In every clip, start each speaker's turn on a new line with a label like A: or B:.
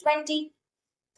A: 20।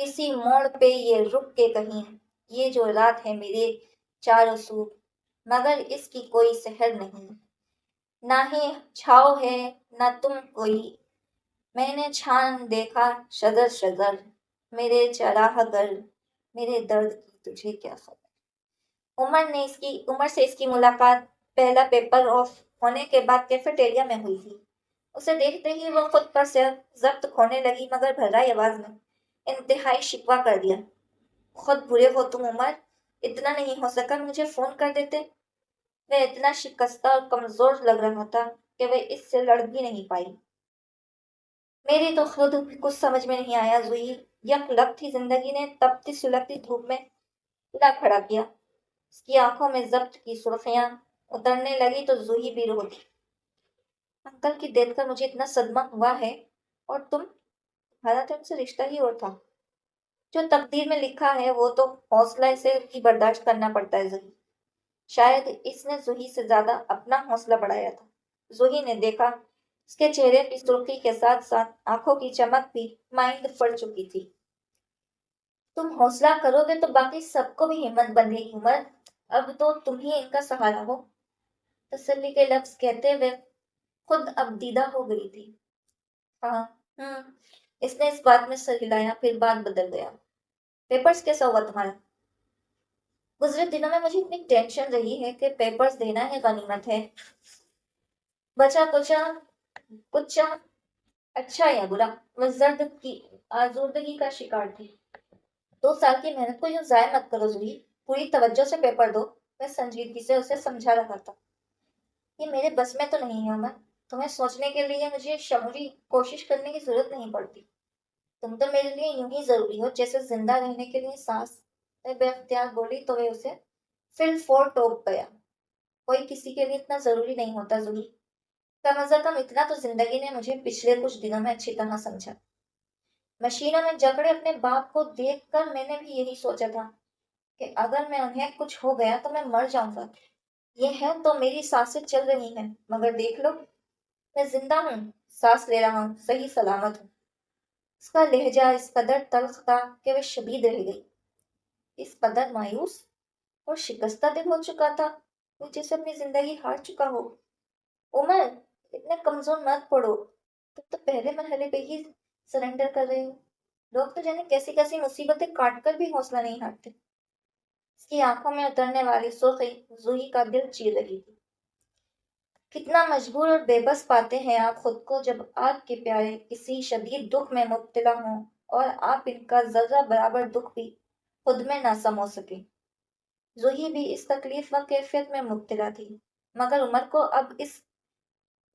A: کسی موڑ پہ یہ رک کے کہیں، یہ جو رات ہے میرے چاروں سو، مگر اس کی کوئی سحر نہیں، نہ ہی چھاؤ ہے نہ تم کوئی، میں نے چھان دیکھا شجر شجر، میرے چراہ گر، میرے درد کی تجھے کیا خبر۔ عمر سے اس کی ملاقات پہلا پیپر آف ہونے کے بعد کیفیٹیریا میں ہوئی تھی۔ اسے دیکھتے ہی وہ خود پر سے ضبط کھونے لگی، مگر بھرائی آواز میں انتہائی شکوہ کر دیا۔ خود برے ہو تم عمر، اتنا نہیں ہو سکا مجھے فون کر دیتے۔ وہ اتنا شکستہ اور کمزور لگ رہا تھا کہ وہ اس سے لڑ بھی نہیں پائی۔ میری تو خود کچھ سمجھ میں نہیں آیا زوئی، یک لگ تھی زندگی نے تپتی سلگتی دھوپ میں لا کھڑا کیا۔ اس کی آنکھوں میں ضبط کی سرخیاں اترنے لگی تو زوہی بھی رو دی۔ انکل کی دیکھ کر مجھے اتنا صدمہ ہوا ہے، اور تمہارا تو ان سے رشتہ ہی اور تھا۔ جو تقدیر میں لکھا ہے وہ تو حوصلہ سے ہی برداشت کرنا پڑتا ہے زوہی۔ شاید اس نے زوہی سے زیادہ اپنا حوصلہ بڑھایا تھا۔ زوہی نے دیکھا اس کے چہرے کی سرخی کے ساتھ ساتھ آنکھوں کی چمک بھی مائند پڑ چکی تھی۔ تم حوصلہ کرو گے تو باقی سب کو بھی ہمت بندھے گی عمر، اب تو تم ہی ان کا سہارا ہو۔ تسلی کے لفظ کہتے ہوئے خود اب دیدہ ہو گئی تھی۔ ہاں اس نے اس بات میں سر ہلایا، پھر بات بدل گیا۔ پیپرز کیسا ہوا تمہارا؟ گزرے دنوں میں مجھے اتنی ٹینشن رہی ہے کہ پیپرز دینا ہے غنیمت ہے۔ بچا کچا اچھا یا برا، وہ زرد کی آزردگی کا شکار تھی۔ 2 سال کی محنت کو یوں ضائع مت کرو زوہی، پوری توجہ سے پیپر دو۔ میں سنجیدگی سے اسے سمجھا رہا تھا۔ یہ میرے بس میں تو نہیں ہے عمر، تمہیں سوچنے کے لیے مجھے شعوری کوشش کرنے کی ضرورت نہیں پڑتی۔ تم تو میرے لیے یوں ہی ضروری ہو جیسے زندہ رہنے کے لیے سانس۔ میں بے اختیار بولی تو وہ اسے فل فور ٹوک گیا۔ کوئی کسی کے لیے اتنا ضروری نہیں ہوتا زوہی، کم از کم اتنا تو زندگی نے مجھے پچھلے کچھ دنوں میں اچھی طرح سمجھا۔ مشینوں میں جکڑے اپنے باپ کو دیکھ کر میں نے بھی یہی سوچا تھا کہ اگر میں انہیں کچھ ہو گیا تو میں مر جاؤں گا۔ یہ ہے تو میری سانسیں چل رہی ہیں، مگر دیکھ لو میں زندہ ہوں، سانس لے رہا ہوں، صحیح سلامت ہوں۔ اس کا لہجہ اس قدر تلخ تھا کہ وہ شدید رہ گئی، اس قدر مایوس اور شکستہ دل ہو چکا تھا وہ جیسے اپنی زندگی ہار چکا ہو۔ عمر اتنے کمزور مت پڑو، تم تو پہلے مرحلے پہ ہی سرنڈر کر رہے ہو۔ لوگ تو جانے کیسی کیسی مصیبتیں کاٹ کر بھی حوصلہ نہیں ہارتے۔ اس کی آنکھوں میں اترنے والی سرخی زوہی کا دل چیر رہی تھی۔ کتنا مجبور اور بے بس پاتے ہیں آپ خود کو جب آپ کے پیارے کسی شدید دکھ میں مبتلا ہوں اور آپ ان کا ذرہ برابر دکھ بھی خود میں نہ سمو سکیں۔ زوہی بھی اس تکلیف و کیفیت میں مبتلا تھی، مگر عمر کو اب اس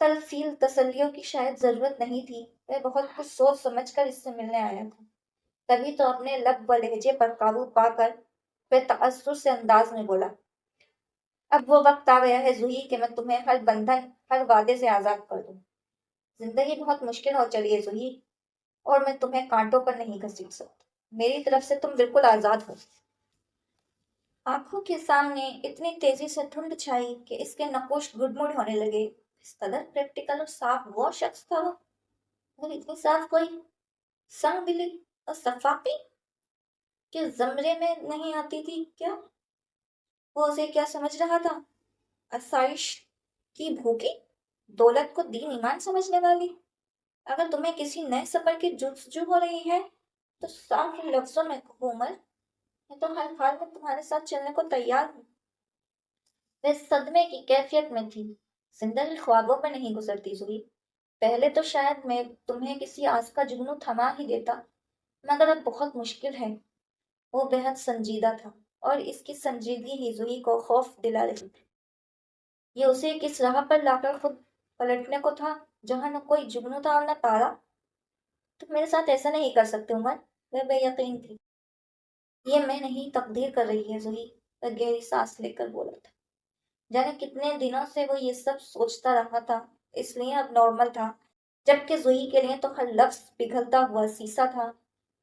A: تلفیل تسلیوں کی شاید ضرورت نہیں تھی۔ وہ بہت کچھ سوچ سمجھ کر اس سے ملنے آیا تھا، تبھی تو اپنے لب و لہجے پر قابو پا کر وہ تأثر سے انداز میں بولا، اب وہ وقت آ گیا ہے زوہی کہ میں تمہیں ہر بندھن، ہر وعدے سے آزاد کر دوں۔ زندگی بہت مشکل ہو چلی ہے زوہی، اور میں تمہیں کانٹوں پر نہیں گھسیٹ سکتا۔ میری طرف سے تم بالکل آزاد ہو۔ آنکھوں کے سامنے اتنی تیزی سے دھند چھائی کہ اس کے نقوش گڈمڈ ہونے لگے۔ اس قدر پریکٹیکل اور صاف وہ شخص تھا وہ، اور اتنی صاف کوئی سنگ دلی اور صفاپی کے زمرے میں نہیں آتی تھی کیا؟ وہ اسے کیا سمجھ رہا تھا؟ آسائش کی بھوکی، دولت کو دین ایمان سمجھنے والی؟ اگر تمہیں کسی نئے سفر کی جستجو ہو رہی ہے تو صاف لفظوں میں کہو عمر، میں تو ہر حال میں تمہارے ساتھ چلنے کو تیار ہوں۔ وہ صدمے کی کیفیت میں تھی، زندگی خوابوں میں نہیں گزرتی زوئی۔ پہلے تو شاید میں تمہیں کسی آس کا جگنو تھما ہی دیتا، مگر اب بہت مشکل ہے۔ وہ بہت سنجیدہ تھا، اور اس کی سنجیدگی ہی زوئی کو خوف دلا رہی تھی۔ یہ اسے کس راہ پر لا کر خود پلٹنے کو تھا جہاں نہ کوئی جگنو تھا اور نہ تارا۔ تم میرے ساتھ ایسا نہیں کر سکتے عمر، وہ بے یقین تھی۔ یہ میں نہیں، تقدیر کر رہی ہے زوئی، وہ گہری سانس لے کر بولا تھا۔ جانے کتنے دنوں سے وہ یہ سب سوچتا رہا تھا، اس لیے اب نارمل تھا، جبکہ زوئی کے لیے تو ہر لفظ پگھلتا ہوا سیسا تھا،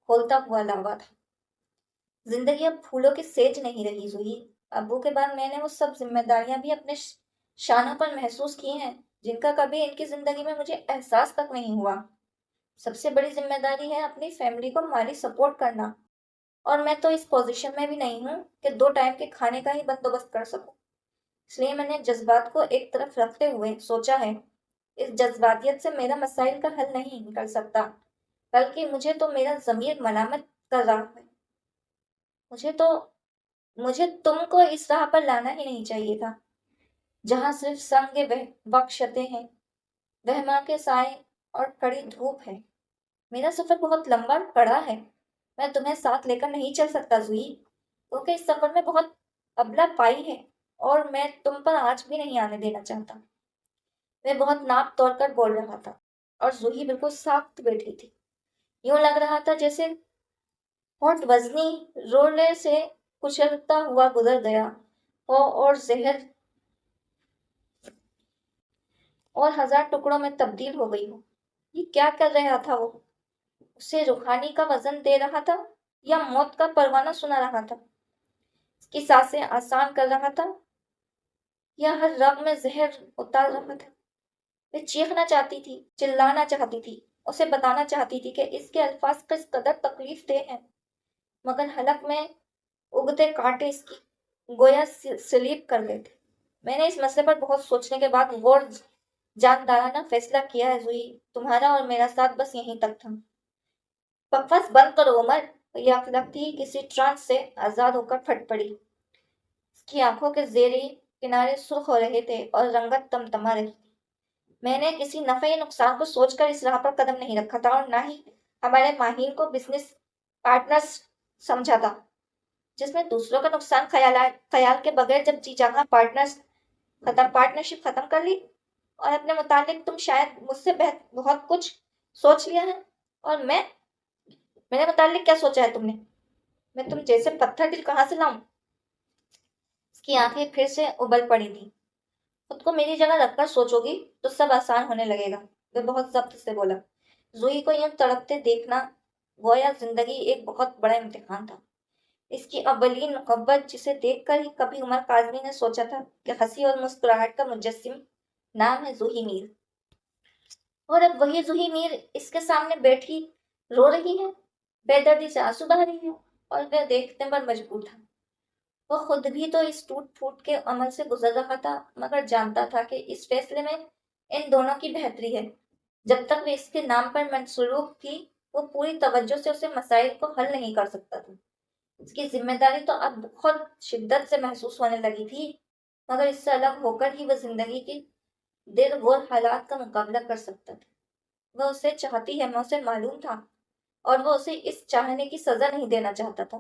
A: کھولتا ہوا لاوا تھا۔ زندگی اب پھولوں کی سیج نہیں رہی زوئی۔ ابو کے بعد میں نے وہ سب ذمہ داریاں بھی اپنے شانوں پر محسوس کی ہیں جن کا کبھی ان کی زندگی میں مجھے احساس تک نہیں ہوا۔ سب سے بڑی ذمہ داری ہے اپنی فیملی کو مالی سپورٹ کرنا، اور میں تو اس پوزیشن میں بھی نہیں ہوں کہ 2 ٹائم کے کھانے کا ہی بندوبست کر سکوں۔ اس لیے میں نے جذبات کو ایک طرف رکھتے ہوئے سوچا ہے، اس جذباتیت سے میرا مسائل کا حل نہیں نکل سکتا، بلکہ مجھے تو میرا ضمیر ملامت کر رہا ہے۔ مجھے تو مجھے تم کو اس راہ پر لانا ہی نہیں چاہیے تھا، جہاں صرف سنگ بخشتے ہیں، وہماں کے سائے اور کڑی دھوپ ہے۔ میرا سفر بہت لمبا اور کڑا ہے، میں تمہیں ساتھ لے کر نہیں چل سکتا زوئی، کیونکہ اس سفر میں بہت ابلا پائی ہے اور میں تم پر آج بھی نہیں آنے دینا چاہتا۔ میں بہت ناپ توڑ کر بول رہا تھا، اور زوہی بالکل ساخت بیٹھی تھی۔ یوں لگ رہا تھا جیسے ہونٹ وزنی رولر سے کچلتا ہوا گزر گیا ہو اور زہر اور 1000 ٹکڑوں میں تبدیل ہو گئی ہو۔ یہ کیا کر رہا تھا وہ؟ اسے روحانی کا وزن دے رہا تھا یا موت کا پروانہ سنا رہا تھا؟ اس کی سانسیں آسان کر رہا تھا یا ہر رگ میں زہر اتار رہا تھا؟ میں چیخنا چاہتی تھی، چلانا چاہتی تھی، اسے بتانا چاہتی تھی کہ اس کے الفاظ کس قدر تکلیف دہ ہیں، مگر حلق میں اگتے کانٹے اس کی گویا سلیپ کر گئے تھے۔ میں نے اس مسئلے پر بہت سوچنے کے بعد غور جاندارانہ فیصلہ کیا ہے زوئی، تمہارا اور میرا ساتھ بس یہیں تک تھا۔ بکواس بند کرو عمر، یہ اخلاقی کسی ٹرانس سے آزاد ہو کر پھٹ پڑی۔ اس کی آنکھوں کے زیریں کنارے سرخ ہو رہے تھے اور رنگت تمتما رہی تھی۔ میں نے کسی نفع نقصان کو سوچ کر اس راہ پر قدم نہیں رکھا تھا، اور نہ ہی ہمارے ماہرین کو بزنس پارٹنرز سمجھا تھا، جس میں دوسروں کا نقصان خیال کے بغیر جب جی چاہا پارٹنرشپ ختم کر لی۔ اور اپنے متعلق تم شاید مجھ سے بہت کچھ سوچ لیا ہے، اور میرے متعلق کیا سوچا ہے تم نے؟ میں تم جیسے پتھر دل کہاں سے لاؤں؟ اس کی آنکھیں پھر سے ابل پڑی تھی۔ خود کو میری جگہ رکھ کر سوچو گی تو سب آسان ہونے لگے گا، وہ بہت ضبط سے بولا۔ زوئی کو یوں تڑپتے دیکھنا گویا زندگی ایک بہت بڑا امتحان تھا۔ اس کی اولین محبت، جسے دیکھ کر ہی کبھی عمر کاظمی نے سوچا تھا کہ ہنسی اور مسکراہٹ کا مجسم نام ہے زوہی میر، اور اب وہی زوہی میر اس کے سامنے بیٹھی رو رہی ہے، بے دردی سے آنسو بہا رہی ہے، اور وہ دیکھنے پر مجبور تھا۔ وہ خود بھی تو اس ٹوٹ پھوٹ کے عمل سے گزر رہا تھا، مگر جانتا تھا کہ اس فیصلے میں ان دونوں کی بہتری ہے۔ جب تک وہ اس کے نام پر منسلوک تھی، وہ پوری توجہ سے اسے مسائل کو حل نہیں کر سکتا تھا۔ اس کی ذمہ داری تو اب بہت شدت سے محسوس ہونے لگی تھی، مگر اس سے الگ ہو کر ہی وہ زندگی کی دیر غور حالات کا مقابلہ کر سکتا تھا۔ وہ اسے چاہتی ہے، میں اسے معلوم تھا، اور وہ اسے اس چاہنے کی سزا نہیں دینا چاہتا تھا۔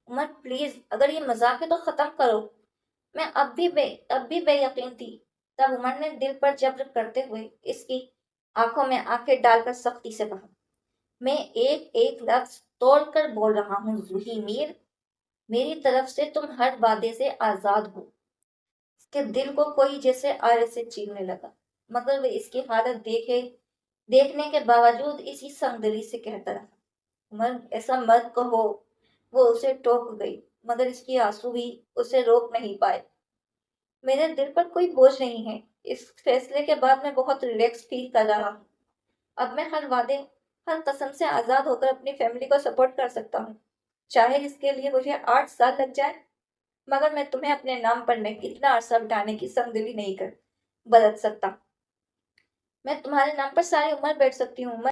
A: عمر پلیز، اگر یہ مذاق ہے تو ختم کرو۔ میں اب بھی بے یقین تھی، تب عمر نے دل پر جبر کرتے ہوئے اس کی آنکھوں میں آنکھیں ڈال کر سختی سے کہا، میں ایک ایک لفظ توڑ کر بول رہا ہوں زوہی میر، میری طرف سے تم ہر وعدے سے آزاد ہو۔ اس کے دل کو کوئی جیسے آرے سے چیرنے لگا، مگر وہ اس کی حالت دیکھنے کے باوجود اسی سنگ دلی سے کہتا رہا، عمر ایسا مت کہو۔ وہ اسے ٹوک گئی، مگر اس کی آنسو بھی اسے روک نہیں پائے۔ میرے دل پر کوئی بوجھ نہیں ہے، اس فیصلے کے بعد میں بہت ریلیکس فیل کر رہا ہوں۔ اب میں ہر وعدے، ہر قسم سے آزاد ہو کر اپنی فیملی کو سپورٹ کر سکتا ہوں، چاہے اس کے لیے مجھے 8 سال لگ جائے، مگر میں تمہیں اپنے نام پر نہیں اتنا عرصہ بٹانے کی سنگ دلی نہیں بدل سکتا۔ میں تمہارے نام پر ساری عمر بیٹھ سکتی ہوں عمر۔